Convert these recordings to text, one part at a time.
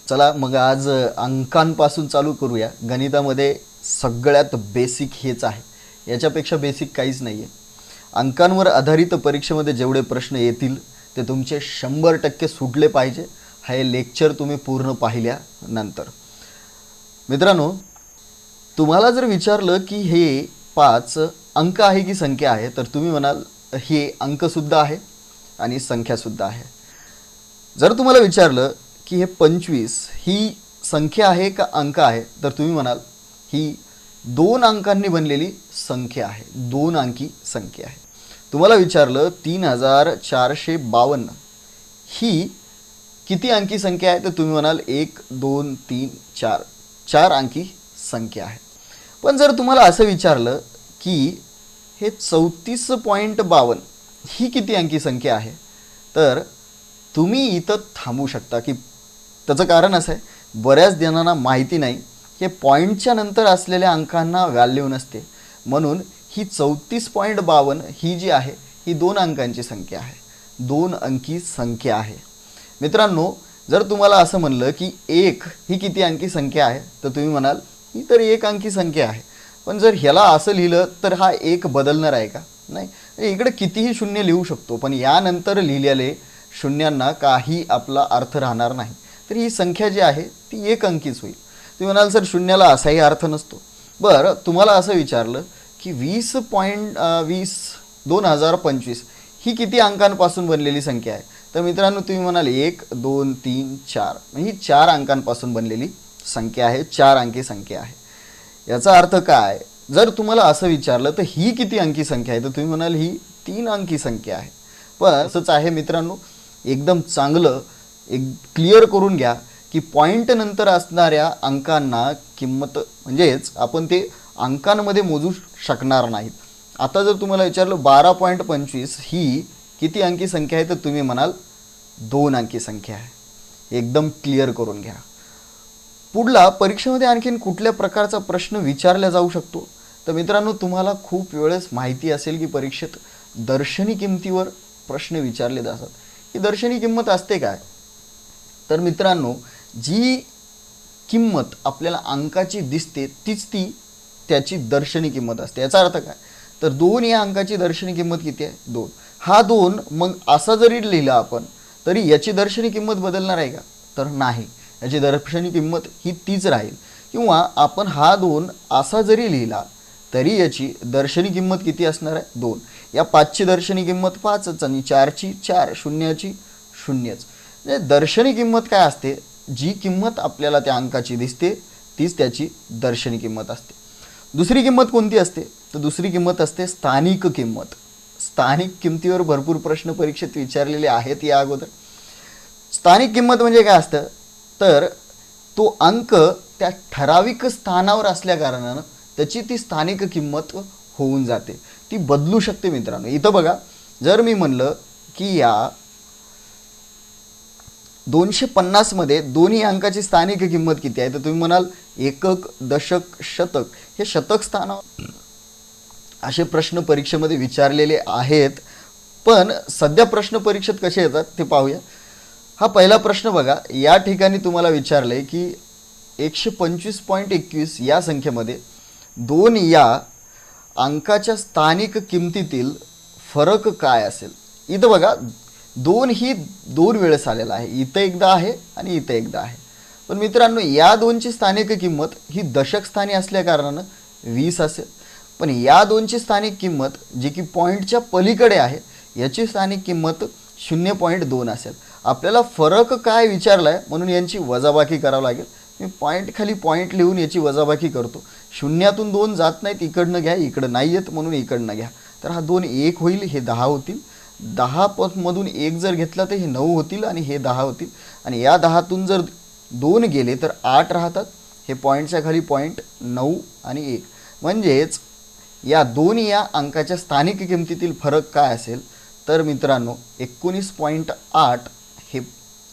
चला मग आज अंकांपासून चालू करूया. गणितामध्ये सगळ्यात बेसिक हेच आहे, याच्यापेक्षा बेसिक काहीच नाही आहे. अंकांवर आधारित परीक्षेमध्ये जेवढे प्रश्न येतील ते तुमचे 100% सुटले पाहिजे. हे लेक्चर तुम्ही पूर्ण पाहिल्यानंतर. मित्रांनो, तुम्हाला जर विचारलं की हे 5 अंक आहे की संख्या आहे, तर तुम्ही म्हणाल हे अंकसुद्धा आहे आणि संख्यासुद्धा आहे. जर तुम्हाला विचारलं की हे 25 ही संख्या आहे का अंक आहे, तर तुम्ही म्हणाल ही 2 अंकांनी बनलेली संख्या आहे, 2 अंकी संख्या आहे. तुम्हाला विचारलं 3452 ही किती अंकी संख्या आहे, तर तुम्ही म्हणाल 1 2 3 4 4 अंकी संख्या आहे. पण जर तुम्हाला असं विचारलं की हे 34.52 ही किती अंकी संख्या आहे, तर तुम्ही इथं थांबू शकता. की त्याचं कारण असं आहे, बऱ्याच जणांना माहिती नाही की पॉईंटच्या नंतर असलेल्या अंकांना व्हॅल्यू नसते, म्हणून ही 34.52 ही जी आहे ही 2 अंकांची संख्या आहे, 2 अंकी संख्या आहे. मित्रांनो, जर तुम्हाला असं म्हणलं की 1 ही किती अंकी संख्या आहे, तर तुम्ही म्हणाल ही तर 1 अंकी संख्या आहे. पण जर ह्याला असं लिहिलं तर हा 1 बदलणार आहे का? नाही. इकडे कितीही शून्य लिहू शकतो, पण यानंतर लिहिलेले शून्यांना काही आपला अर्थ राहणार नाही. तर ही संख्या जी आहे ती 1 अंकीच होईल. तुम्ही म्हणाल सर शून्याला असाही अर्थ नसतो. बरं, तुम्हाला असं विचारलं की 20.25 ही किती अंकांपासून बनलेली संख्या आहे, तर मित्रांनो तुम्ही म्हणाल 1 2 3 4 ही 4 अंकांपासून बनलेली संख्या आहे, 4 अंकी संख्या आहे. याचा अर्थ काय? जर तुम्हाला असं विचारलं तर ही किती अंकी संख्या आहे, तर तुम्ही म्हणाल ही 3 अंकी संख्या आहे. पण असंच आहे मित्रांनो, एकदम चांगलं एक क्लिअर करून घ्या की पॉईंट नंतर असणाऱ्या अंकांना किंमत म्हणजेच आपण ते अंकांमध्ये मोजू शकणार नाहीत. आता जर तुम्हाला विचारलं 12.25 ही किती अंकी संख्या आहे, तर तुम्ही म्हणाल 2 अंकी संख्या आहे. एकदम क्लिअर करून घ्या. पुढला परीक्षेमध्ये आणखीन कुठल्या प्रकारचा प्रश्न विचारला जाऊ शकतो, तर मित्रांनो तुम्हाला खूप वेळेस माहिती असेल की परीक्षेत दर्शनी किंमतीवर प्रश्न विचारले जातात. ही दर्शनी किंमत असते काय, तर मित्रांनो जी किंमत आपल्याला अंकाची दिसते तीच ती त्याची दर्शनी किंमत असते. याचा अर्थ काय, तर 2 या अंकाची दर्शनी किंमत किती आहे? 2. हा 2 मग असा जरी लिहिला आपण तरी याची दर्शनी किंमत बदलणार आहे का, तर नाही. याची दर्शनी किंमत ही तीच राहील. किंवा आपण हा 2 असा जरी लिहिला तरी याची दर्शनी किंमत किती असणार आहे? 2. या 5ची दर्शनी किंमत 5च आणि 4ची 4, शून्याची शून्यच. म्हणजे दर्शनी किंमत काय असते, जी किंमत आपल्याला त्या अंकाची दिसते तीच त्याची दर्शनी किंमत असते. दुसरी किंमत कोणती असते, तर दुसरी किंमत असते स्थानिक किंमत. स्थानिक किंमतीवर भरपूर प्रश्न परीक्षेत विचारलेले आहेत या अगोदर. स्थानिक किंमत म्हणजे काय असतं, तर तो अंक त्या ठराविक स्थानावर असल्या कारणानं त्याची ती स्थानिक किंमत होऊन जाते, ती बदलू शकते. मित्रांनो इथं बघा, जर मी म्हणलं की या 250 मध्ये दोन्ही अंकाची स्थानिक किंमत किती आहे, तर तुम्ही म्हणाल एकक, दशक, शतक. हे शतक स्थानावर असे प्रश्न परीक्षेमध्ये विचारलेले आहेत. पण सध्या प्रश्न परीक्षेत कसे येतात ते पाहूया. हा पहिला प्रश्न बघा, या ठिकाणी तुम्हाला विचारले की 125.21 या संख्येमध्ये 2 या अंकाच्या स्थानिक किमतीतील फरक काय असेल. इथं बघा 2 ही 2 वेळेस आलेला आहे, इथं एकदा आहे आणि इथं एकदा आहे. पण मित्रांनो या 2ची स्थानिक किंमत ही दशक स्थानी असल्या कारणानं 20 असेल. पण या 2ची स्थानिक किंमत जी की पॉईंटच्या पलीकडे आहे याची स्थानिक किंमत 0.2 असेल. आपल्याला फरक काय विचारला आहे म्हणून यांची वजाबाकी करावं लागेल. मी पॉईंट खाली पॉईंट लिहून याची वजाबाकी करतो. शून्यातून 2 जात नाहीत, इकडनं घ्या, इकडं नाही येत म्हणून इकडनं घ्या. तर हा 2 1 होईल, हे 10 होतील. 10 मधून 1 जर घेतला तर हे 9 होतील आणि हे 10 होतील. आणि या 10तून जर 2 गेले तर 8 राहतात. हे पॉईंटच्या खाली पॉईंट 9 आणि 1. म्हणजेच या 2 या अंकाच्या स्थानिक किमतीतील फरक काय असेल, तर मित्रांनो 19.8 हे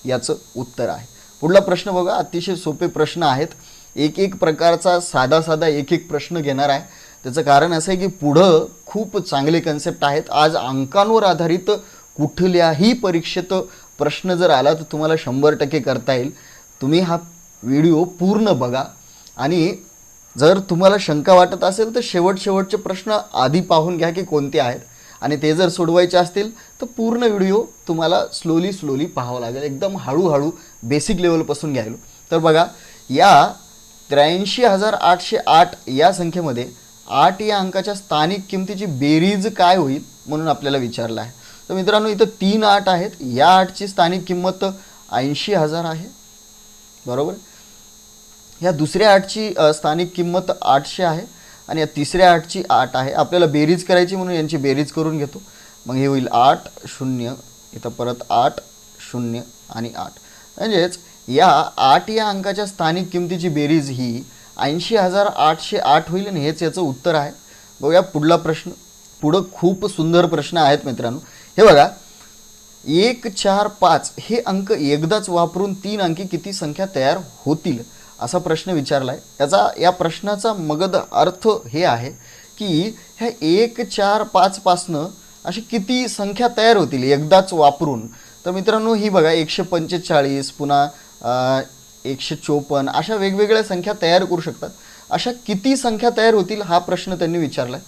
याचं उत्तर आहे. पुढला प्रश्न बघा, अतिशय सोपे प्रश्न आहेत. एक प्रकारचा साधा एक प्रश्न घेणार आहे. त्याचं कारण असं आहे की पुढं खूप चांगले कन्सेप्ट आहेत. आज अंकांवर आधारित कुठल्याही परीक्षेत प्रश्न जर आला तर तुम्हाला 100% करता येईल. तुम्ही हा व्हिडिओ पूर्ण बघा आणि जर तुम्हाला शंका वाटत असेल तर शेवटचे प्रश्न आधी पाहून घ्या की कोणते आहेत आणि ते जर सोडवायचे असतील तर पूर्ण व्हिडिओ तुम्हाला स्लोली पाहावं लागेल, एकदम हळूहळू बेसिक लेवलपासून घ्यायलो. तर बघा, या 83,808 या संख्येमध्ये 8 या अंकाच्या स्थानिक किमतीची बेरीज काय होईल म्हणून आपल्याला विचारलं आहे. तर मित्रांनो, इथं 3 8 आहेत. या 8ची स्थानिक किंमत 80,000 आहे, बरोबर. या दुसऱ्या 8ची स्थानिक किंमत 800 आहे आणि या तिसऱ्या 8ची 8 आहे. आपल्याला बेरीज करायची म्हणून यांची बेरीज करून घेतो. मग हे होईल 8 0, इथं परत 8 0 आणि 8. म्हणजेच या 8 या अंकाच्या स्थानिक किमतीची बेरीज ही 80,808 होईल आणि हेच याचं उत्तर आहे. बघूया पुढला प्रश्न. पुढं खूप सुंदर प्रश्न आहेत मित्रांनो. हे बघा, 1 4 5 हे अंक एकदाच वापरून 3 अंकी किती संख्या तयार होतील असा प्रश्न विचारला आहे. या प्रश्नाचा मगध अर्थ हे आहे की ह्या 1 4 5 पासनं अशी किती संख्या तयार होतील एकदाच वापरून. तर मित्रांनो, ही बघा 145, पुन्हा 154 अशा वेगवेगळ्या संख्या तयार करू शकतात. अशा किती संख्या तयार होतील हा प्रश्न त्यांनी विचारला आहे.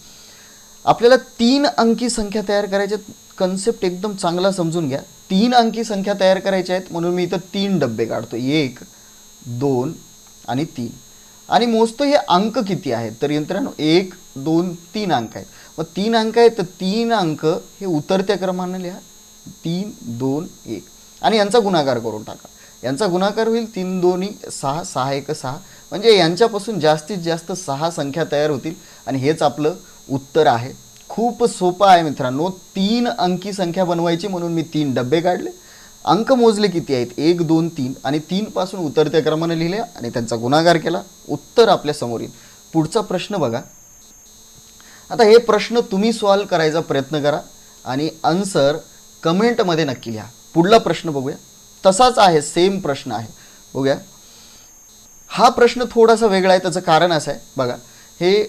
आपल्याला 3 अंकी संख्या तयार करायच्या. कन्सेप्ट एकदम चांगला समजून घ्या. 3 अंकी संख्या तयार करायच्या आहेत म्हणून मी इथं 3 डब्बे काढतो, 1 2 आणि 3, आणि मोजतो हे अंक किती आहेत. तर मित्रांनो, 1 2 3 अंक आहेत. मग 3 अंक आहेत तर 3 अंक हे उतरत्या क्रमाने लिहा, 3 2 1, आणि यांचा गुणाकार करून टाका. यांचा गुणाकार होईल 3 2 6, 6 1 6, म्हणजे यांच्यापासून जास्तीत जास्त 6 संख्या तयार होतील आणि हेच आपलं उत्तर आहे. खूप सोपं आहे मित्रांनो. 3 अंकी संख्या बनवायची म्हणून मी 3 डब्बे काढले, अंक मोजले किती आहेत 1 2 3, आणि 3 पासून उतरत्या क्रमाने लिहिले आणि त्यांचा गुणाकार केला. उत्तर आपल्या समोर येईल. पुढचा प्रश्न बघा. आता हे प्रश्न तुम्ही सॉल्व करायचा प्रयत्न करा आणि आन्सर कमेंटमध्ये नक्की लिहा. पुढला प्रश्न बघूया. तसाच आहे, सेम प्रश्न आहे. बघूया, हा प्रश्न थोडासा वेगळा आहे. त्याचं कारण असं आहे, बघा, हे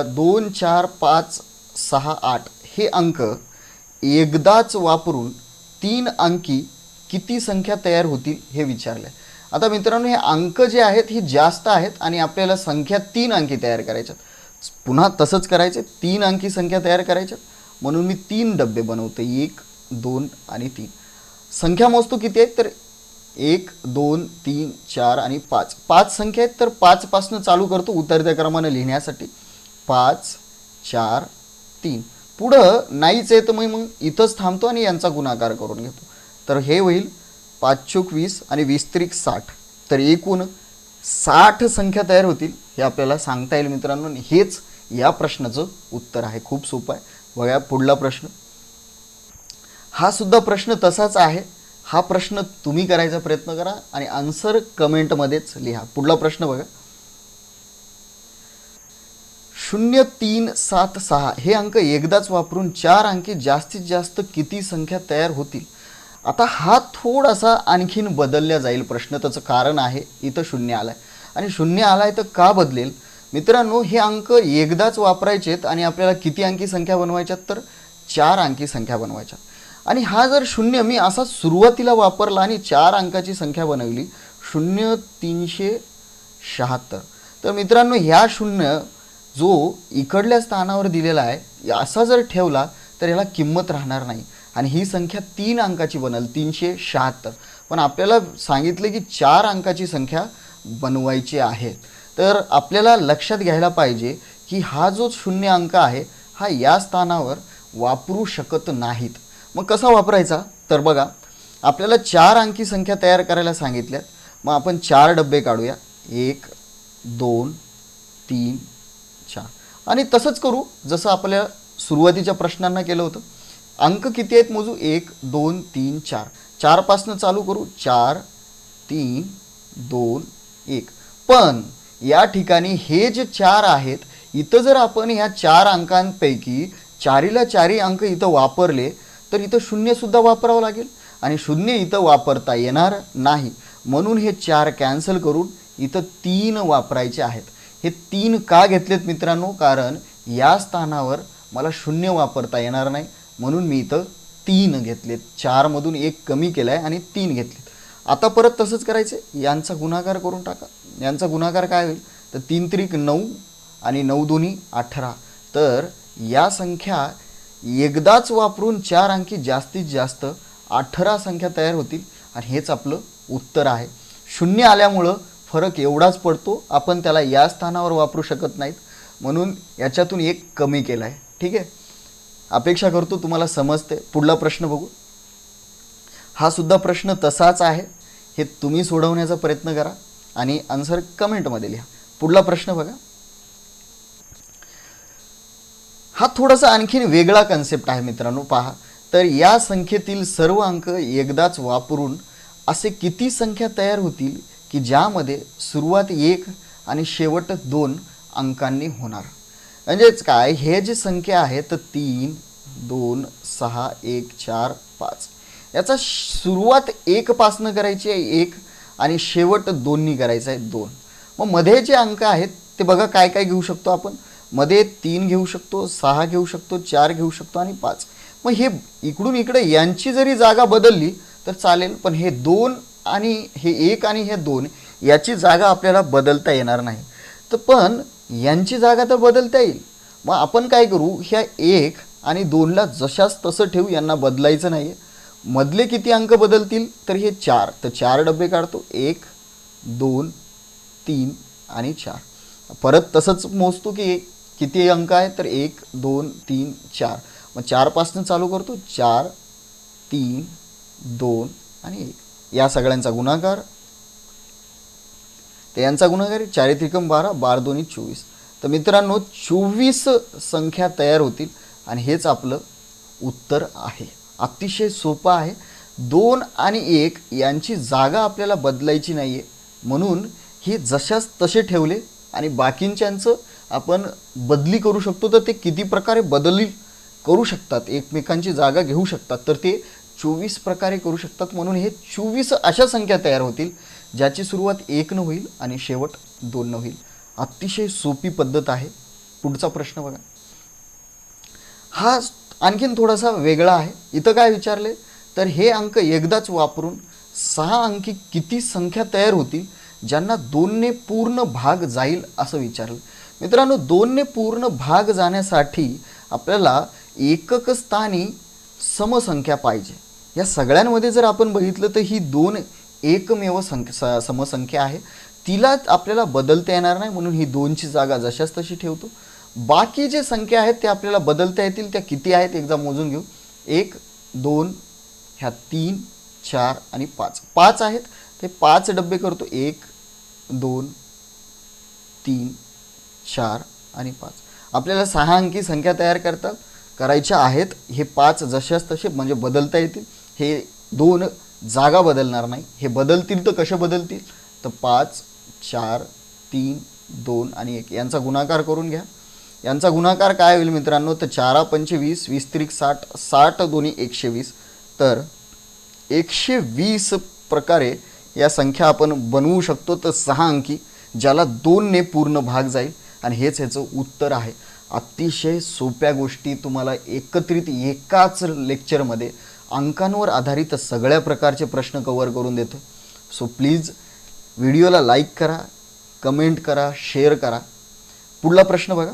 2 4 5 6 8 हे अंक एकदाच वापरून 3 अंकी किती संख्या तयार होतील हे विचारलं आहे. आता मित्रांनो, हे अंक जे आहेत हे जास्त आहेत आणि आपल्याला संख्या 3 अंकी तयार करायच्यात. पुन्हा तसंच करायचे, 3 अंकी संख्या तयार करायच्यात म्हणून मी 3 डब्बे बनवते, 1 2 आणि 3. संख्या मोजतो किती आहेत तर 1 2 3 4 आणि 5. 5 संख्या आहेत तर 5 पासून चालू करतो उतरत्या क्रमाने लिहिण्यासाठी. 5 4 3. पुढं नाहीच आहे तर मग इथंच थांबतो आणि यांचा गुणाकार करून घेतो. तर हे होईल 5 चोक 20 आणि 20 त्रिक 60. तर एकूण 60 संख्या तयार होतील हे आपल्याला सांगता येईल मित्रांनो. हेच या प्रश्नाचं उत्तर आहे. खूप सोपं आहे. बघा पुढला प्रश्न. हा सुद्धा प्रश्न तसाच आहे. हा प्रश्न तुम्ही करायचा प्रयत्न करा आणि आन्सर कमेंटमध्येच लिहा. पुढला प्रश्न बघा. 0 3 7 6 हे अंक एकदाच वापरून 4 अंकी जास्तीत जास्त किती संख्या तयार होतील. आता हा थोडासा आणखीन बदलल्या जाईल प्रश्न. त्याचं कारण आहे इथं 0 आलाय आणि 0 आलाय तर का बदलेल मित्रांनो, हे अंक एकदाच वापरायचे आहेत आणि आपल्याला किती अंकी संख्या बनवायच्यात तर 4 अंकी संख्या बनवायच्या. आणि हा जर 0 मी असा सुरुवातीला वापरला आणि 4 अंकाची संख्या बनवली 0 376, तर मित्रांनो ह्या 0 जो इकडल्या स्थानावर दिलेला आहे असा जर ठेवला तर याला किंमत राहणार नाही आणि ही संख्या 3 अंकाची बनल 376. पण आपल्याला सांगितले की 4 अंकाची संख्या बनवायची आहे. तर आपल्याला लक्षात घ्यायला पाहिजे की हा जो 0 अंक आहे हा या स्थानावर वापरू शकत नाहीत. मग कसा वापरायचा तर बघा, आपल्याला 4 अंकी संख्या तयार करायला सांगितल्यात. मग आपण 4 डब्बे काढूया, 1 2 3 4, आणि तसंच करू जसं आपल्या सुरुवातीच्या प्रश्नांना केलं होतं. अंक किती आहेत मोजू, 1 2 3 4. 4 पासून चालू करू, 4 3 2 1. पण या ठिकाणी हे जे 4 आहेत इथं जर आपण ह्या 4 अंकांपैकी 4ला 4 अंक इथं वापरले तर इथं 0 सुद्धा वापरावं लागेल आणि 0 इथं वापरता येणार नाही. म्हणून हे 4 कॅन्सल करून इथं 3 वापरायचे आहेत. हे 3 का घेतलेत मित्रांनो, कारण या स्थानावर मला 0 वापरता येणार नाही म्हणून मी इथं 3 घेतलेत. 4 मधून 1 कमी केलाय आणि 3 घेतलेत. आता परत तसंच करायचं, यांचा गुणाकार करून टाका. यांचा गुणाकार काय होईल तर 3 त्रिक 9 आणि 9 दोन्ही 18. तर या संख्या एकदाच वापरून 4 अंकी जास्तीत जास्त 18 संख्या तयार होतील आणि हेच आपलं उत्तर आहे. शून्य आल्यामुळं फरक एवढाच पडतो, आपण त्याला या स्थानावर वापरू शकत नाहीत, म्हणून याच्यातून एक कमी केला आहे. ठीक आहे, अपेक्षा करतो तुम्हाला समजते. पुढला प्रश्न बघू. हा सुद्धा प्रश्न तसाच आहे, हे तुम्ही सोडवण्याचा प्रयत्न करा आणि आन्सर कमेंटमध्ये लिहा. पुढला प्रश्न बघा. हा थोडासा आणखीन वेगळा कन्सेप्ट आहे मित्रांनो. पहा, तर या संख्येतील सर्व अंक एकदाच वापरून असे किती संख्या तयार होतील की ज्यामध्ये सुरुवात 1 आणि शेवट 2 अंकांनी होणार. म्हणजेच काय, हे जे संख्या आहे तर 3 2 6 1 4 5, याचा सुरुवात 1 पासनं करायची आहे 1 आणि शेवट 2 नी करायचा आहे 2. मग मध्ये जे अंक आहेत ते बघा काय काय घेऊ शकतो आपण. मध्ये 3 घेऊ शकतो, 6 घेऊ शकतो, 4 घेऊ शकतो आणि 5. मग हे इकडून इकडे यांची जरी जागा बदलली तर चालेल, पण हे 2 आणि हे 1 आणि हे 2 याची जागा आपल्याला बदलता येणार नाही. तर पण यांची जागा तर बदलता येईल. मग आपण काय करू, ह्या 1 आणि 2ला जशाच तसं ठेवू, यांना बदलायचं नाही. मधले किती अंक बदलतील तर हे 4. तर 4 डबे काढतो, 1 2 3 आणि 4. परत तसंच मोजतो की किती अंक आहे तर 1 2 3 4. मग 4 पासून चालू करतो, 4 3 2 आणि 1. या सगळ्यांचा गुणाकार, तर यांचा गुणाकार 4 त्रिकम 12 12 दोन्ही 24. तर मित्रांनो 24 संख्या तयार होतील आणि हेच आपलं उत्तर आहे. अतिशय सोपं आहे. 2 आणि 1 यांची जागा आपल्याला बदलायची नाही आहे, म्हणून हे जशाच तसे ठेवले आणि बाकींच्यांचं आपण बदली करू शकतो. तर ते किती प्रकारे बदली करू शकतात, एकमेकांची जागा घेऊ शकतात, तर ते 24 प्रकारे करू शकतात. म्हणून हे 24 अशा संख्या तयार होतील ज्याची सुरुवात 1 न होईल आणि शेवट 2 न होईल. अतिशय सोपी पद्धत आहे. पुढचा प्रश्न बघा. हा आणखीन थोडासा वेगळा आहे. इथं काय विचारले तर हे अंक एकदाच वापरून 6 अंकी किती संख्या तयार होतील ज्यांना 2 ने पूर्ण भाग जाईल असं विचारलं. मित्रांनो 2 ने पूर्ण भाग जाण्यासाठी आपल्याला एकक स्थानी समसंख्या पाहिजे. या सगळ्यांमध्ये जर आपण बघितलं तर ही 2 एकमेव समसंख्या आहे, तिला आपल्याला बदलता येणार नाही, म्हणून ही 2ची जागा जशाच तशी ठेवतो. बाकी जे संख्या आहेत ते आपल्याला बदलता येतील. त्या किती आहेत एकदा मोजून घेऊ. 1 2 ह्या 3 4 आणि 5. 5 आहेत ते 5 डबे करतो, 1 2 3 4 आणि 5. आपल्याला 6 अंकी संख्या तयार करायच्या आहेत. हे 5 जशाच तसे म्हणजे बदलता येतील. हे 2 जागा बदलणार नाही. हे बदलतील तर कसे बदलतील तर 5 4 3 2 आणि 1 यांचा गुणाकार करून घ्या. यांचा गुणाकार काय होईल मित्रांनो तर 4 पंचे 20 20 त्रिक 60 60 दोन्ही 120. तर 120 प्रकारे या संख्या आपण बनवू शकतो. तर 6 अंकी ज्याला 2 ने पूर्ण भाग जाईल आणि हेच ह्याचं उत्तर आहे. अतिशय सोप्या गोष्टी तुम्हाला एकत्रित एकाच लेक्चरमध्ये अंकांवर आधारित सगळ्या प्रकारचे प्रश्न कव्हर करून देतो. सो प्लीज व्हिडिओला लाईक करा, कमेंट करा, शेअर करा. पुढला प्रश्न बघा.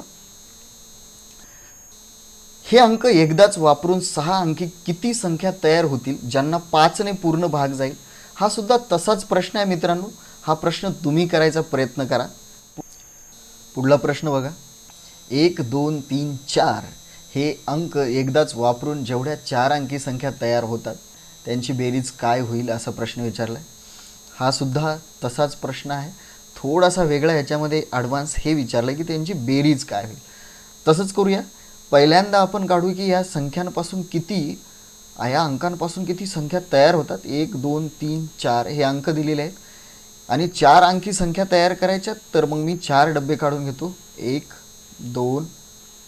हे अंक एकदाच वापरून 6 अंकी किती संख्या तयार होतील ज्यांना 5 ने पूर्ण भाग जाईल. हा सुद्धा तसाच प्रश्न आहे मित्रांनो. हा प्रश्न तुम्ही करायचा प्रयत्न करा. पुढला प्रश्न बघा. 1 2 3 4 हे अंक एकदाच वापरून जेवढ्या 4 अंकी संख्या तयार होतात त्यांची बेरीज काय होईल असा प्रश्न विचारला आहे. हा सुद्धा तसाच प्रश्न आहे, थोडासा वेगळा. ह्याच्यामध्ये ॲडव्हान्स हे विचारलं की त्यांची बेरीज काय होईल. तसंच करूया. पहिल्यांदा आपण काढू की या संख्यांपासून या अंकांपासून किती संख्या तयार होतात. 1 2 3 4 हे अंक दिलेले आहेत आणि 4 अंकी संख्या तयार करायच्या. तर मग मी 4 डबे काढून घेतो, 1 2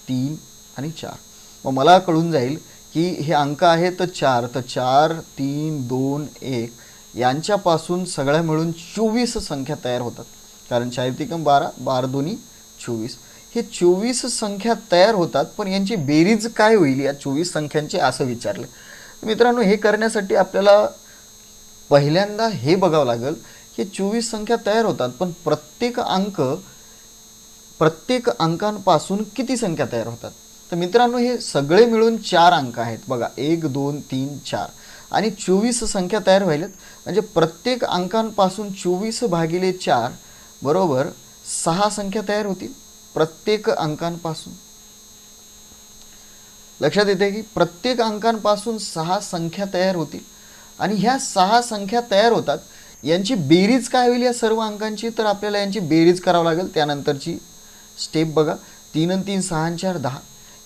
3 आणि 4. मग मला कळून जाईल की हे अंक आहे तर 4. तर 4 3 2 1 यांच्यापासून सगळ्या मिळून 24 संख्या तयार होतात. कारण 4 त्रिकम 12 12 दोन्ही 24. हे 24 संख्या तयार होतात, पण यांची बेरीज काय होईल या 24 संख्यांची असं विचारलं. मित्रांनो हे करण्यासाठी आपल्याला पहिल्यांदा हे बघावं लागेल की 24 संख्या तयार होतात, पण प्रत्येक अंकांपासून किती संख्या तयार होतात. तर मित्रांनो हे सगळे मिळून 4 अंक आहेत बघा, 1 2 3 4 आणि 24 संख्या तयार व्हायलेत. म्हणजे प्रत्येक अंकांपासून 24 भागिले 4 बरोबर 6 संख्या तयार होतील प्रत्येक अंकांपासून. लक्षात येते की प्रत्येक अंकांपासून 6 संख्या तयार होतील आणि ह्या 6 संख्या तयार होतात. यांची बेरीज काय होईल या सर्व अंकांची, तर आपल्याला यांची बेरीज करावं लागेल. त्यानंतरची स्टेप बघा, 3 आणि 3 6 आणि 4 10,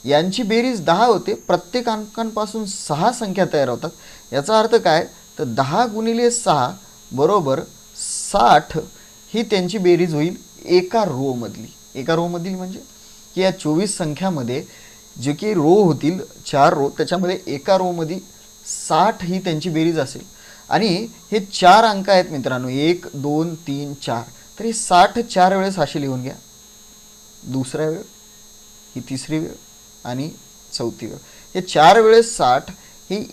यांची बेरीज 10 होते. प्रत्येक अंकांपासून 6 संख्या तयार होतात. याचा अर्थ काय, तर 10 गुणिले 6 बरोबर 60 ही त्यांची बेरीज होईल एका रो मधली. एका रो मधली म्हणजे की या 24 संख्यामध्ये जे की रो होतील 4 रो, त्याच्यामध्ये एका रो मध्ये 60 ही त्यांची बेरीज असेल. आणि हे 4 अंक आहेत मित्रांनो, 1 2 3 4, तर हे 60 4 वेळेस असे लिहून घ्या. दुसऱ्या वेळ, ही तिसरी वेळ आणि चौथी वेळ. हे 4 वेळेस 60 हे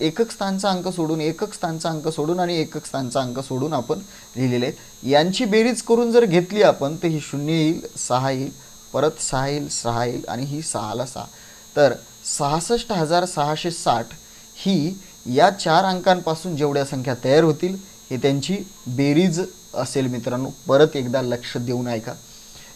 एकक स्थानचा अंक सोडून, एकक स्थानचा अंक सोडून आणि एकक स्थानचा अंक सोडून आपण लिहिलेले आहेत. यांची बेरीज करून जर घेतली आपण तर ही 0 येईल, 6 येईल, परत 6 येईल, 6 येईल आणि ही 6 ला 6, तर 66,660 ही या 4 अंकांपासून जेवढ्या संख्या तयार होतील हे त्यांची बेरीज असेल. मित्रांनो परत एकदा लक्ष देऊन ऐका.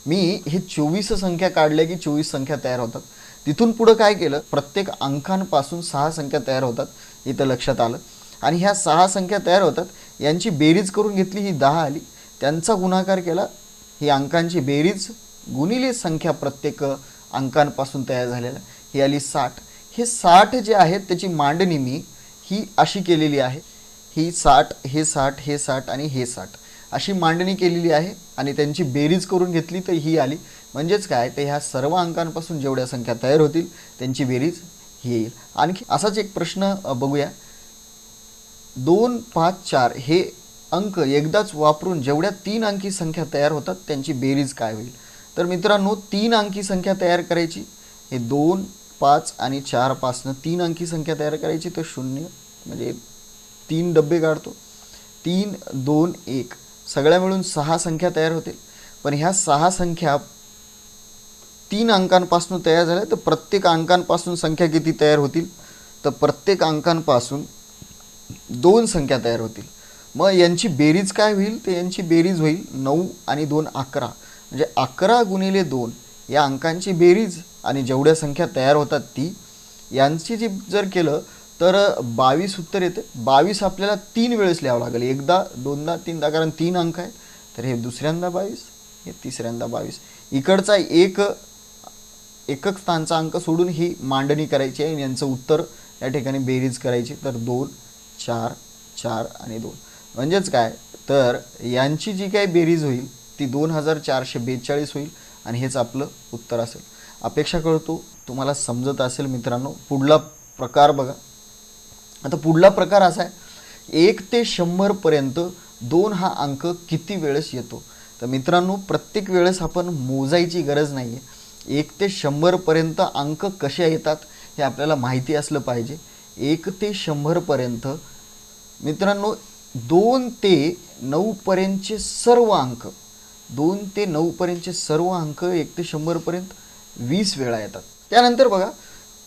मी हे 24 संख्या काढल्या की 24 संख्या तयार होतात. तिथून पुढं काय केलं, प्रत्येक अंकांपासून 6 संख्या तयार होतात इथं लक्षात आलं. आणि ह्या 6 संख्या तयार होतात, यांची बेरीज करून घेतली, ही 10 आली. त्यांचा गुणाकार केला, ही अंकांची बेरीज गुणिले संख्या प्रत्येक अंकांपासून तयार झालेल्या, ही आली 60. हे 60 जे आहेत त्याची मांडणी मी ही अशी केलेली आहे, ही 60 हे 60 हे 60 आणि हे 60 अशी मांडणी केलेली आहे. आणि त्यांची बेरीज करून घेतली तर ही आली. म्हणजेच काय, तर ह्या सर्व अंकांपासून जेवढ्या संख्या तयार होतील त्यांची बेरीज ही येईल. आणखी असाच एक प्रश्न बघूया. 2 5 4 हे अंक एकदाच वापरून जेवढ्या 3 अंकी संख्या तयार होतात त्यांची बेरीज काय होईल. तर मित्रांनो 3 अंकी संख्या तयार करायची, हे 2 5 आणि 4 पासून 3 अंकी संख्या तयार करायची, तर 0 म्हणजे 3 डब्बे काढतो, 3 2 1 सगळ्या मिळून 6 संख्या तयार होतील. पण ह्या 6 संख्या 3 अंकांपासून तयार झाल्या, तर प्रत्येक अंकांपासून संख्या किती तयार होतील, तर प्रत्येक अंकांपासून 2 संख्या तयार होतील. मग यांची बेरीज काय होईल, तर यांची बेरीज होईल 9 आणि 2 11, म्हणजे 11 गुणिले 2 या अंकांची बेरीज आणि जेवढ्या संख्या तयार होतात ती यांची जी जर केलं तर 22 उत्तर येते. 22 आपल्याला 3 वेळेस लिहावं लागेल, एकदा दोनदा तीनदा, कारण 3 अंक आहेत. तर हे दुसऱ्यांदा 22, हे तिसऱ्यांदा 22. इकडचा एकक स्थानचा अंक सोडून ही मांडणी करायची आहे आणि यांचं उत्तर या ठिकाणी बेरीज करायची, तर 2 4 4 आणि 2. म्हणजेच काय, तर यांची जी काही बेरीज होईल ती 2442 होईल आणि हेच आपलं उत्तर असेल. अपेक्षा करतो तुम्हाला समजत असेल मित्रांनो. पुढला प्रकार बघा. आता पुढला प्रकार असा आहे, 1 ते 100 पर्यंत 2 हा अंक किती वेळेस येतो. तर मित्रांनो प्रत्येक वेळेस आपण मोजायची गरज नाही आहे. 1 ते 100 पर्यंत अंक कसे येतात हे आपल्याला माहिती असलं पाहिजे. 1 ते 100 पर्यंत मित्रांनो 2 ते 9 पर्यंतचे सर्व अंक, 2 ते 9 पर्यंतचे सर्व अंक 1 ते 100 पर्यंत 20 वेळा येतात. त्यानंतर बघा,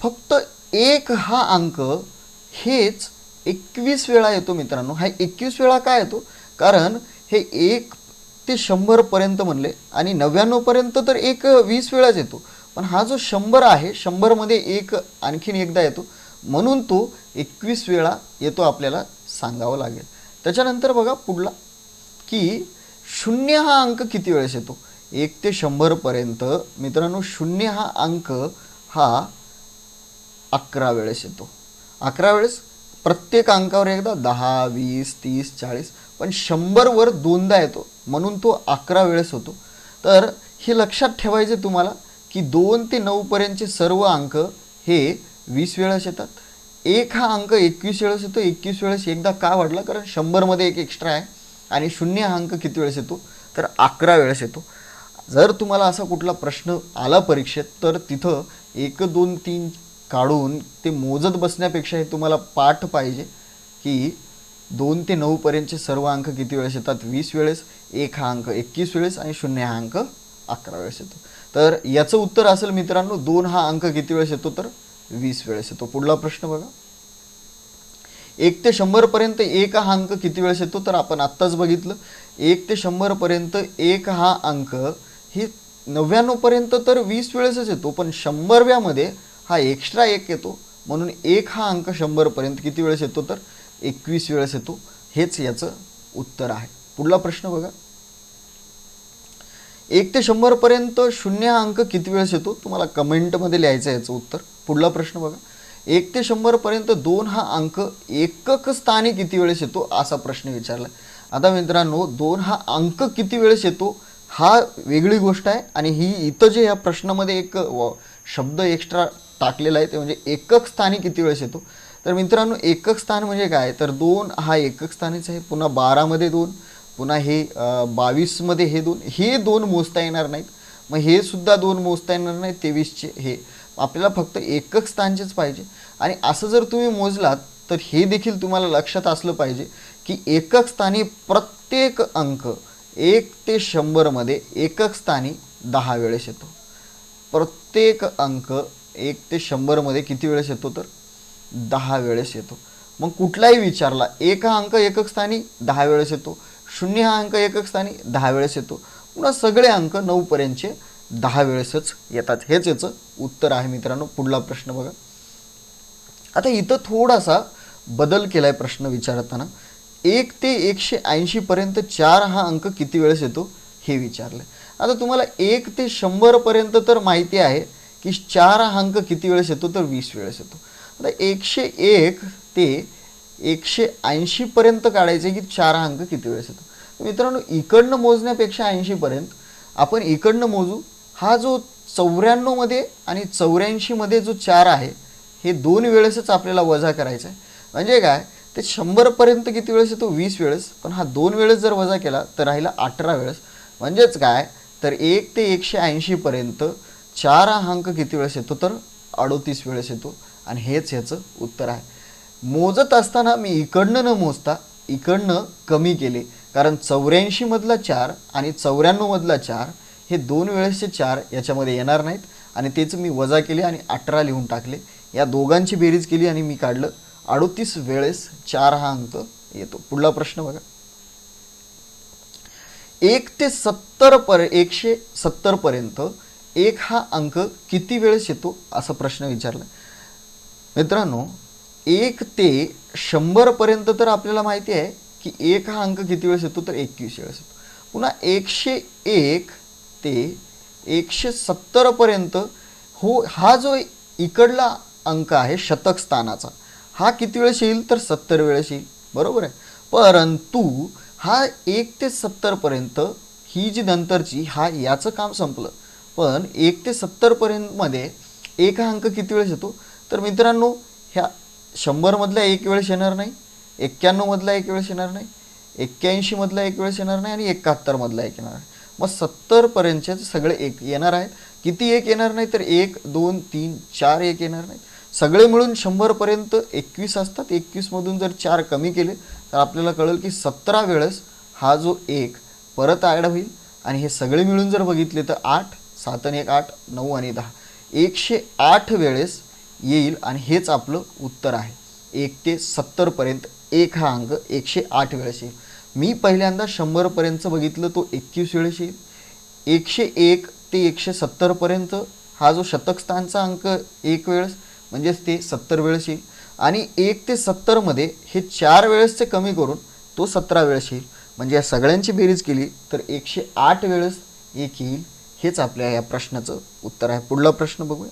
फक्त 1 हा अंक हेच 21 वेळा येतो मित्रांनो. हा 21 वेळा का येतो, कारण हे 1 ते 100 पर्यंत म्हणले आणि 99 पर्यंत तर 1 20 वेळाच येतो. पण हा जो 100 आहे, 100 मध्ये 1 आणखीन एकदा येतो, म्हणून तो 21 वेळा येतो आपल्याला सांगावं लागेल. त्याच्यानंतर बघा पुढला, की 0 हा अंक किती वेळेस येतो. 1 ते 100 पर्यंत मित्रांनो 0 हा अंक हा 11 वेळेस येतो. 11 वेळेस, प्रत्येक अंकावर एकदा 10 20 30 40, पण 100 वर दोनदा येतो म्हणून तो 11 वेळेस होतो. तर हे लक्षात ठेवायचे तुम्हाला, की 2 ते 9 पर्यंतचे सर्व अंक हे 20 वेळेस येतात. 1 हा अंक 21 वेळेस येतो. 21 वेळेस एकदा का वाढला, कारण 100 मध्ये 1 एक्स्ट्रा आहे. आणि 0 हा अंक किती वेळेस येतो, तर 11 वेळेस येतो. जर तुम्हाला असा कुठला प्रश्न आला परीक्षेत, तर तिथं 1 2 3 काढून ते मोजत बसण्यापेक्षा हे तुम्हाला पाठ पाहिजे, की 2 ते 9 पर्यंतचे सर्व अंक किती वेळेस येतात? 20 वेळेस. 1 हा अंक 21 वेळेस आणि 0 हा अंक 11 वेळेस येतो. तर याचं उत्तर असेल मित्रांनो 2 हा अंक किती वेळेस येतो? तर 20 वेळेस येतो. पुढला प्रश्न बघा. 1 ते 100 पर्यंत 1 हा अंक किती वेळेस येतो? तर आपण आत्ताच बघितलं 1 ते 100 पर्यंत 1 हा अंक हे 99 पर्यंत तर 20 वेळेसच येतो, पण 100व्यामध्ये हा एक्स्ट्रा 1 येतो, म्हणून 1 हा अंक 100 पर्यंत किती वेळेस येतो? तर 21 वेळेस येतो. हेच याचं उत्तर आहे. पुढला प्रश्न बघा. 1 ते 100 पर्यंत 0 हा अंक किती वेळेस येतो? तुम्हाला कमेंटमध्ये लिहायचं आहे याचं उत्तर. पुढला प्रश्न बघा. 1 ते 100 पर्यंत 2 हा अंक एकक स्थानी किती वेळेस येतो? असा प्रश्न विचारला. आता मित्रांनो 2 हा अंक किती वेळेस येतो हा वेगळी गोष्ट आहे, आणि ही इथं जे या प्रश्नामध्ये एक शब्द एक्स्ट्रा टाकलेला आहे ते म्हणजे एकक स्थानी किती वेळेस येतो. तर मित्रांनो एकक स्थान म्हणजे काय? तर 2 हा एकक स्थानीच आहे. पुन्हा 12 मध्ये 2, पुन्हा हे 22 मध्ये हे 2, हे 2 मोजता येणार नाहीत. मग हे सुद्धा 2 मोजता येणार नाहीत. 23चे हे आपल्याला फक्त एकक स्थानचेच पाहिजे. आणि असं जर तुम्ही मोजलात तर हे देखील तुम्हाला लक्षात असलं पाहिजे की एकक स्थानी प्रत्येक अंक 1 ते 100 मध्ये एकक स्थानी 10 वेळेस येतो. प्रत्येक अंक 1 ते 100 मध्ये किती वेळेस येतो? तर 10 वेळेस येतो. मग कुठलाही विचारला 1 हा अंक एकक स्थानी 10 वेळेस येतो, 0 हा अंक एकक स्थानी 10 वेळेस येतो, पुन्हा सगळे अंक 9 पर्यंतचे 10 वेळेसच येतात. हेच याचं उत्तर आहे मित्रांनो. पुढला प्रश्न बघा. आता इथं थोडासा बदल केलाय प्रश्न विचारताना. 1 ते 180 पर्यंत 4 हा अंक किती वेळेस येतो हे विचारलं. आता तुम्हाला 1 ते 100 पर्यंत तर माहिती आहे की 4 हा अंक किती वेळेस येतो? तर 20 वेळेस येतो. आता 101 ते 180 पर्यंत काढायचे की 4 हा अंक किती वेळेस येतो. मित्रांनो इकडनं मोजण्यापेक्षा 80 पर्यंत आपण इकडनं मोजू. हा जो 94 मध्ये आणि 84 मध्ये जो 4 आहे हे 2 वेळेसच आपल्याला वजा करायचा आहे. म्हणजे काय? ते 100 पर्यंत किती वेळेस येतो? 20 वेळेस. पण हा 2 वेळेस जर वजा केला तर राहिला 18 वेळेस. म्हणजेच काय? तर 1 ते 180 पर्यंत 4 हा अंक किती वेळेस येतो? तर 38 वेळेस येतो. आणि हेच याचं उत्तर आहे. मोजत असताना मी इकडनं न मोजता इकडनं कमी केले, कारण 84 मधला 4 आणि 94 मधला 4 हे 2 वेळेसचे 4 याच्यामध्ये येणार नाहीत, आणि तेच मी वजा केले आणि 18 लिहून टाकले. या दोघांची बेरीज केली आणि मी काढलं 38 वेळेस 4 हा अंक येतो. पुढला प्रश्न बघा. 1 ते 170 पर्यंत 1 हा अंक किती वेळेस येतो असा प्रश्न विचारला. मित्रांनो 1 ते 100 पर्यंत तर आपल्याला माहिती आहे की 1 हा अंक किती वेळेस येतो? तर 21 वेळेस येतो. पुन्हा 101 ते 170 पर्यंत हा जो इकडला अंक आहे शतक स्थानाचा, हा किती वेळेस येईल? तर 70 वेळेस येईल. बरोबर आहे. परंतु हा 1 ते 70 पर्यंत ही जी नंतरची याचं काम संपलं. पण 1 ते 70 पर्यंत मध्ये 1 हा अंक किती वेळेस येतो? तर मित्रांनो ह्या 100 मधला 1 वेळेस येणार नाही, 91 मधला 1 वेळेस येणार नाही, 81 मधला 1 वेळेस येणार नाही, आणि 71 मधला 1 येणार आहे. मग 70 पर्यंतचे सगळे 1 येणार आहेत. किती 1 येणार नाही? तर 1 2 3 4 1 येणार नाही. सगळे मिळून 100 पर्यंत 21 असतात. 21 मधून जर 4 कमी केले तर आपल्याला कळेल की 17 वेळेस हा जो 1 परत ॲड होईल. आणि हे सगळे मिळून जर बघितले तर 8 7 आणि 1 8 9 आणि 10 108 वेळेस येईल. आणि हेच आपलं उत्तर आहे. 1 ते 70 पर्यंत 1 हा अंक 108 वेळेस येईल. मी पहिल्यांदा 100 पर्यंत बघितलं तो 21 वेळेस येईल. 101 ते 170 पर्यंत हा जो शतक स्थानचा अंक 1 वेळेस म्हणजेच ते 70 वेळेस येईल. आणि 1 ते 70 मध्ये हे 4 वेळेसचे कमी करून तो 17 वेळेस येईल. म्हणजे या सगळ्यांची बेरीज केली तर 108 वेळेस 1 येईल. हेच आपल्या या प्रश्नाचं उत्तर आहे. पुढला प्रश्न बघूया.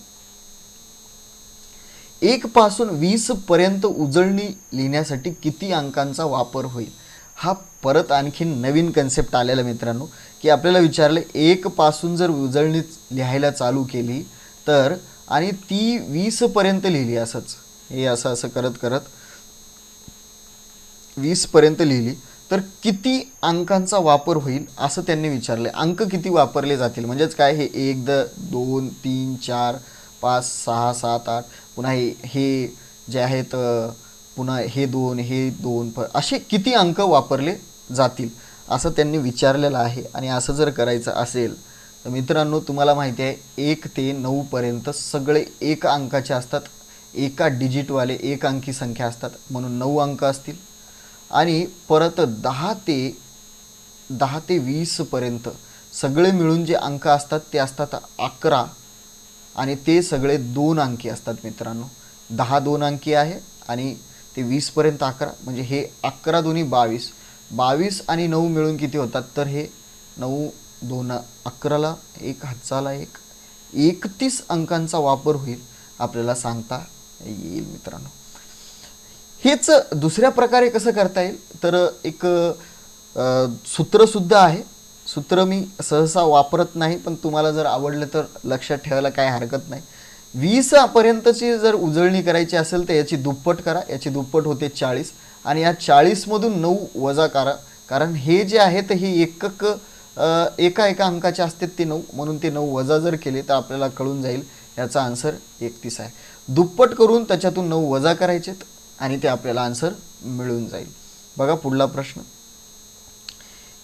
1 पासून 20 पर्यंत उजळणी लिहिण्यासाठी किती अंकांचा वापर होईल? हा परत आणखी नवीन कन्सेप्ट आलेला मित्रांनो, की आपल्याला विचारले 1 पासून जर उजळणी लिहायला चालू केली तर आणि ती 20 पर्यंत लिहिली, असंच हे असं करत करत 20 पर्यंत लिहिली तर किती अंकांचा वापर होईल असं त्यांनी विचारले. अंक किती वापरले जातील म्हणजेच काय? हे 1 2 3 4 5 6 7 8 पुन्हा हे जे आहेत पुन्हा हे 2 हे 2 असे किती अंक वापरले जातील असं त्यांनी विचारलेलं आहे. आणि असं जर करायचं असेल तर मित्रांनो तुम्हाला माहिती आहे 1 ते 9 पर्यंत सगळे एक अंकाचे असतात, एका डिजिटवाले एक अंकी संख्या असतात म्हणून 9 अंक असतील. आणि परत 10 ते 20 पर्यंत सगळे मिळून जे अंक असतात ते असतात 11 आणि ते सगळे 2 अंकी असतात मित्रांनो. 10 2 अंकी आहे आणि ते 20 पर्यंत 11 म्हणजे हे 11 दोन्ही 22. 22 आणि 9 मिळून किती होतात तर हे 9 2 11ला 1 हातचाला 1 31 अंकांचा वापर होईल आपल्याला सांगता येईल मित्रांनो. हेच दुसऱ्या प्रकारे कसं करता येईल तर एक सूत्रसुद्धा आहे. सूत्र मी सहसा वापरत नाही पण तुम्हाला जर आवडलं तर लक्षात ठेवायला काय हरकत नाही. 20 पर्यंतची जर उजळणी करायची असेल तर याची दुप्पट करा. याची दुप्पट होते 40 आणि या 40 मधून 9 वजा करा, कारण हे जे आहे तर हे एकक एका अंकाचे असते ते 9 म्हणून ते 9 वजा जर केले तर आपल्याला कळून जाईल याचा आन्सर 31 आहे. दुप्पट करून त्याच्यातून 9 वजा करायचेत आणि ते आपल्याला आन्सर मिळून जाईल. बघा पुढला प्रश्न.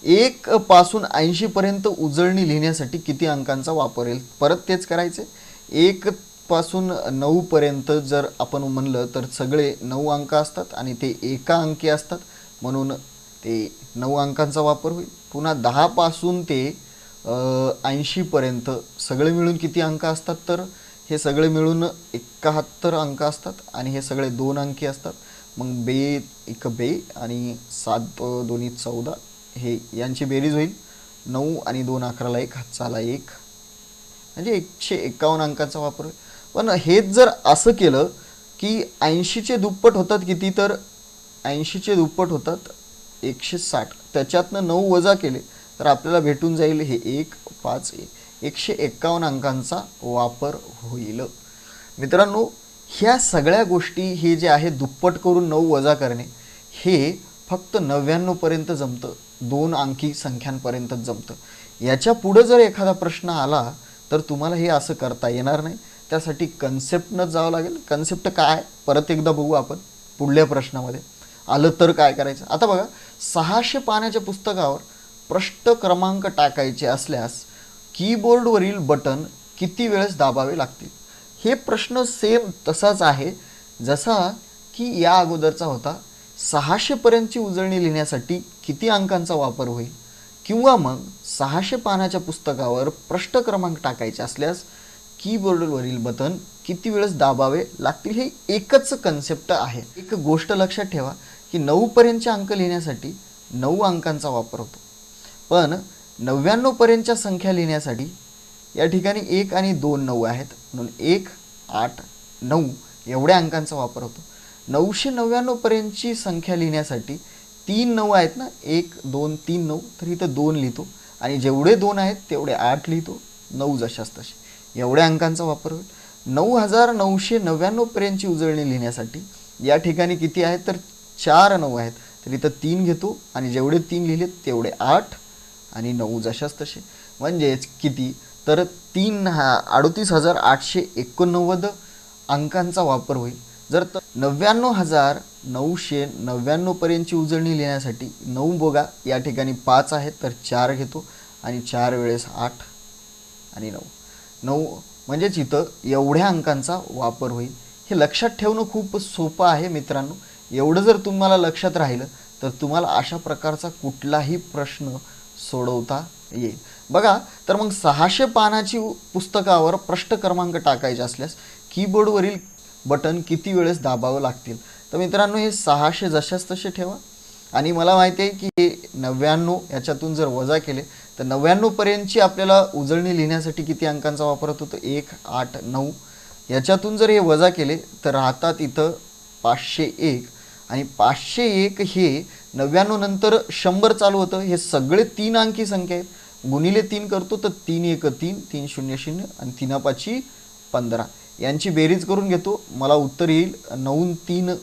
1 पासून 80 पर्यंत उजळणी लिहिण्यासाठी किती अंकांचा वापर येईल. परत तेच करायचे. 1 पासून 9 पर्यंत जर आपण म्हणलं तर सगळे 9 अंक असतात आणि ते एका अंकी असतात म्हणून ते 9 अंकांचा वापर होईल. पुन्हा 10 पासून ते 80 पर्यंत सगळे मिळून किती अंक असतात तर हे सगळे मिळून 71 अंक असतात आणि हे सगळे 2 अंकी असतात. मग बे आणि 7 2 14 हे यांची बेरीज होईल 9 आणि 2 11ला 1 हातचाला 1 म्हणजे 151 अंकांचा वापर होईल. पण हेच जर असं केलं की 80चे दुप्पट होतात किती तर 80चे दुप्पट होतात 160. त्याच्यातनं 9 वजा केले तर आपल्याला भेटून जाईल हे 1 5 151 अंकांचा वापर होईल. मित्रांनो ह्या सगळ्या गोष्टी हे जे आहे दुप्पट करून 9 वजा करणे हे फक्त 99 पर्यंत जमतं, 2 अंकी संख्यांपर्यंतच जमतं. याच्या पुढे जर एखादा प्रश्न आला तर तुम्हाला हे असं करता येणार नाही. त्यासाठी कन्सेप्टनंच जावं लागेल. कन्सेप्ट काय परत एकदा बघू आपण पुढल्या प्रश्नामध्ये. आलं तर काय करायचं. आता बघा 600 पानाच्या पुस्तकावर प्रश्न क्रमांक टाकायचे असल्यास कीबोर्डवरील बटन किती वेळेस दाबावे लागतील. हे प्रश्न सेम तसाच आहे जसा की या अगोदरचा होता. 600 पर्यंतची उजळणी लिहिण्यासाठी किती अंकांचा वापर होईल किंवा मग 600 पानाच्या पुस्तकावर प्रश्न क्रमांक टाकायचे असल्यास कीबोर्डवरील बटन किती वेळेस दाबावे लागतील. हे एकच कन्सेप्ट आहे. एक गोष्ट लक्षात ठेवा की 9 पर्यंतचे अंक लिहिण्यासाठी 9 अंकांचा वापर होतो, पण 99 पर्यंतच्या संख्या लिहिण्यासाठी या ठिकाणी 1 आणि 2 9 आहेत म्हणून 1 8 9 एवढ्या अंकांचा वापर होतो. 999 पर्यंतची संख्या लिहिण्यासाठी 3 9 आहेत ना, 1 2 3 9 तर इथं 2 लिहितो आणि जेवढे 2 आहेत तेवढे 8 लिहितो. 9 जशास तसे एवढ्या अंकांचा वापर होईल. 9999 पर्यंतची उजळणी लिहिण्यासाठी या ठिकाणी किती आहेत तर 4 9 आहेत तर इथं 3 घेतो आणि जेवढे 3 लिहिले तेवढे 8 आणि 9 जशास तसे म्हणजेच किती तर 3,38,889 अंकांचा वापर होईल. जर 99,999 पर्यंतची उजळणी लिहिण्यासाठी 9 बघा या ठिकाणी 5 आहेत तर 4 घेतो आणि 4 वेळेस 8 आणि 9 म्हणजेच इथं एवढ्या अंकांचा वापर होईल. हे लक्षात ठेवणं खूप सोपं आहे मित्रांनो. एवढं जर तुम्हाला लक्षात राहिलं तर तुम्हाला अशा प्रकारचा कुठलाही प्रश्न सोडवता येईल. बघा तर मग 600 पानाची पुस्तकावर प्रश्न क्रमांक टाकायचे असल्यास कीबोर्डवरील बटन किती वेळेस दाबावं लागतील. तर मित्रांनो हे 600 जशास तसे ठेवा आणि मला माहिती आहे की 99 याच्यातून जर वजा केले तर 99 पर्यंतची आपल्याला उजळणी लिहिण्यासाठी किती अंकांचा वापर होतो तर 1 8 9 याच्यातून जर हे वजा केले तर राहतात इथं 501 आणि 501 हे 99 नंतर 100 चालू होतं. हे सगळे 3 अंकी संख्या आहेत. गुणिले 3 करतो तर 3 1 3 3 0 0 आणि 3 5 15 यांची बेरीज करून घेतो. मला उत्तर येईल 9 3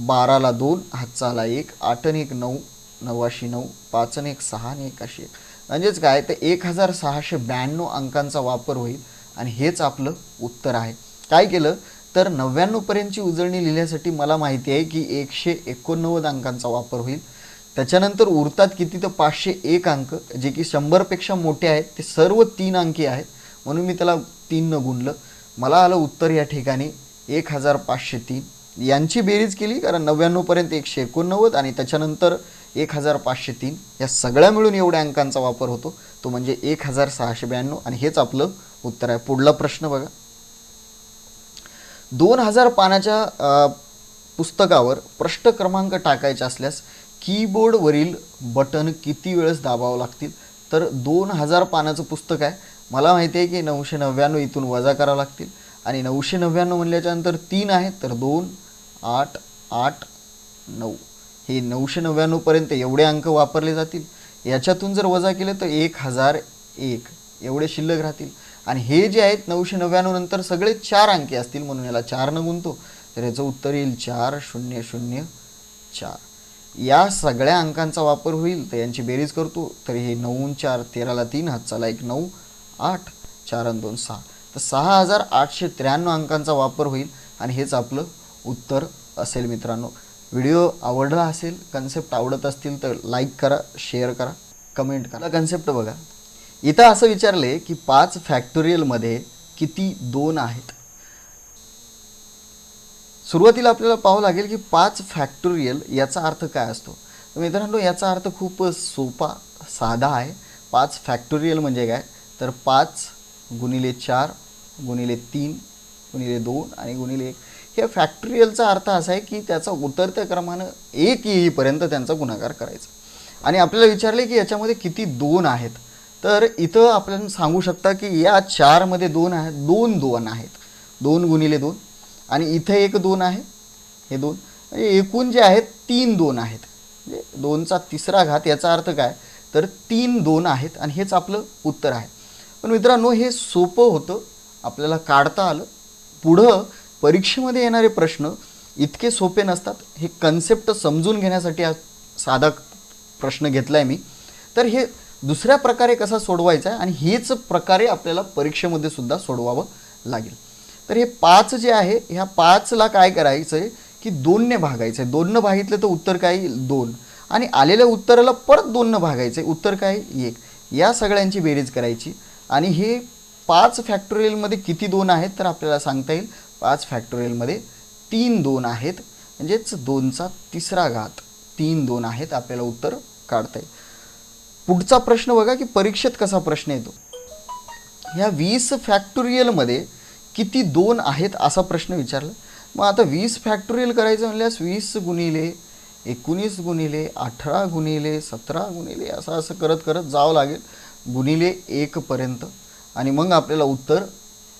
12ला 2 हातचाला 1 8 1 9 9 9 5 1 6 1 1 म्हणजेच काय तर 1692 अंकांचा वापर होईल आणि हेच आपलं उत्तर आहे. काय केलं तर 99 पर्यंतची उजळणी लिहिण्यासाठी मला माहिती आहे की 189 अंकांचा वापर होईल. त्याच्यानंतर उरतात किती तर 501 अंक, जे की 100पेक्षा मोठे आहेत. ते सर्व 3 अंकी आहेत, म्हणून मी त्याला 3 न गुणलं. मला आलं उत्तर या ठिकाणी 1503. यांची बेरीज केली, कारण 99 पर्यंत 189 आणि त्याच्यानंतर 1503 या सगळ्या मिळून एवढ्या अंकांचा वापर होतो, तो म्हणजे 1692. आणि हेच आपलं उत्तर आहे. पुढला प्रश्न बघा. 2000 पानाच्या पुस्तकावर प्रश्न क्रमांक टाकायचे असल्यास कीबोर्डवरील बटन किती वेळेस दाबावं लागतील? तर 2000 पानाचं पुस्तक आहे. मला माहिती आहे की 999 इथून वजा करावं लागतील. आणि 999 म्हणल्याच्यानंतर 3 आहे, तर 2 8 8 9 हे 999 पर्यंत एवढे अंक वापरले जातील. याच्यातून जर वजा केले तर 1001 एवढे शिल्लक राहतील. आणि हे जे आहेत 999 नंतर सगळे 4 अंकी असतील, म्हणून याला 4 न गुणतो, तर याचं उत्तर येईल 4004. या सगळ्या अंकांचा वापर होईल, तर यांची बेरीज करतो, तर हे 9 4 13ला 3 हातचाला 1 9 8 4 आणि 2 6, तर 6893 अंकांचा वापर होईल. आणि हेच आपलं उत्तर असेल. मित्रांनो, व्हिडिओ आवडला असेल, कन्सेप्ट आवडत असतील तर लाईक करा, शेअर करा, कमेंट करा. कन्सेप्ट बघा. इथं असं विचारले की 5 फॅक्टोरियलमध्ये किती 2 आहेत. सुरुवातीला आपल्याला पाहावं लागेल की 5 फॅक्टोरियल याचा अर्थ काय असतो. तर मित्रांनो, याचा अर्थ खूप सोपा साधा आहे. 5 फॅक्टोरियल म्हणजे काय, तर 5 गुणिले 4 गुणिले 3 गुणिले 2 आणि गुणिले 1. हे फॅक्टोरियलचा अर्थ असा आहे की त्याचा उतरत्या क्रमानं 1 येईपर्यंत त्यांचा गुणाकार करायचा. आणि आपल्याला विचारले की याच्यामध्ये किती 2 आहेत. तर इथं आपल्याला सांगू शकता की या 4 मध्ये 2 आहेत, 2 2 आहेत, 2 गुणिले 2. आणि इथे एक 2 आहे, हे 2, म्हणजे एकूण जे आहेत 3 2 आहेत, म्हणजे 2चा तिसरा घात. याचा अर्थ काय, तर 3 2 आहेत. आणि हेच आपलं उत्तर आहे. पण मित्रांनो, हे सोपं होतं, आपल्याला काढता आलं. पुढं परीक्षेमध्ये येणारे प्रश्न इतके सोपे नसतात. हे कन्सेप्ट समजून घेण्यासाठी हा साधा प्रश्न घेतला आहे मी. तर हे दुसऱ्या प्रकारे कसा सोडवायचा आहे, आणि हेच प्रकारे आपल्याला परीक्षेमध्ये सुद्धा सोडवावं लागेल. तर हे 5 जे आहे, ह्या 5ला काय करायचं आहे की 2ने भागायचं आहे. 2ने भागितलं तर उत्तर काय येईल 2. आणि आलेल्या उत्तराला परत 2ने भागायचं आहे, उत्तर काय 1. या सगळ्यांची बेरीज करायची. आणि हे 5 फॅक्टोरियलमध्ये किती 2 आहेत, तर आपल्याला सांगता येईल 5 फॅक्टोरियलमध्ये 3 2 आहेत, म्हणजेच 2चा तिसरा घात 3 2 आहेत. आपल्याला उत्तर काढता येईल. पुढचा प्रश्न बघा की परीक्षेत कसा प्रश्न येतो. ह्या 20 फॅक्टोरियलमध्ये किती 2 आहेत असा प्रश्न विचारला. मग आता 20 फॅक्टोरियल करायचं म्हणल्यास 20 गुणिले 19 गुणिले 18 गुणिले 17 गुणिले असं करत करत जावं लागेल गुणिले 1 पर्यंत. आणि मग आपल्याला उत्तर,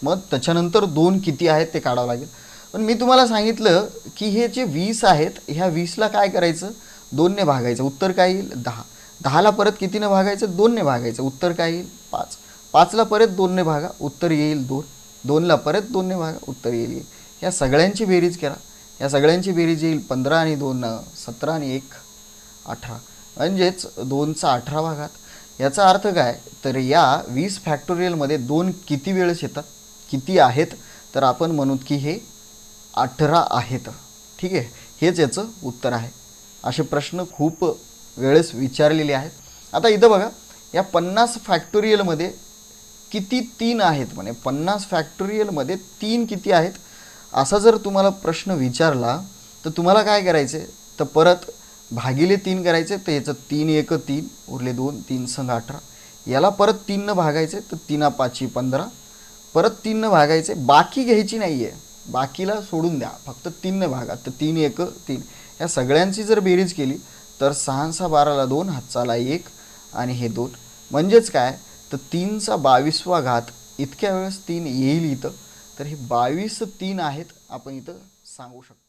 मग त्याच्यानंतर 2 किती आहेत ते काढावं लागेल. पण मी तुम्हाला सांगितलं की हे जे 20 आहेत, ह्या 20ला काय करायचं, 2ने भागायचं, उत्तर काय येईल 10. 10ला परत कितीने भागायचं, 2ने भागायचं, उत्तर काय येईल 5. 5ला परत 2ने भागा, उत्तर येईल 2. 2ला परत 2ने भागा, उत्तर येईल 1. या सगळ्यांची बेरीज करा. या सगळ्यांची बेरीज येईल 15 आणि 2 17 आणि 1 18, म्हणजेच 2चा 18वा घात. याचा अर्थ काय, तर या 20 फॅक्टोरियलमध्ये 2 किती वेळेस येतात, किती आहेत, तर आपण म्हणू की हे 18 आहेत. ठीक आहे, हेच याचं उत्तर आहे. असे प्रश्न खूप वेळेस विचारलेले आहेत. आता इथं बघा, या 50 फॅक्टोरियलमध्ये किती 3 आहेत, म्हणे 50 फॅक्टोरियलमध्ये 3 किती आहेत असा जर तुम्हाला प्रश्न विचारला, तर तुम्हाला काय करायचं आहे, तर परत भागिले 3 करायचे. तर याचं 3 1 3 उरले 2, 3 संग 18. याला परत 3 भागायचे, तर 3 5 15, परत 3 भागायचे. बाकी घ्यायची नाही आहे, बाकीला सोडून द्या, फक्त 3 भागा. तर 3 1 3 या सगळ्यांची जर बेरीज केली तर 6 6 12ला 2 हातचाला 1 आणि हे 2, म्हणजेच काय, तर 3चा 22वा घात इतक्या वेळेस 3 येईल इथं. तर हे 22 3 आहेत आपण इथं सांगू शकतो.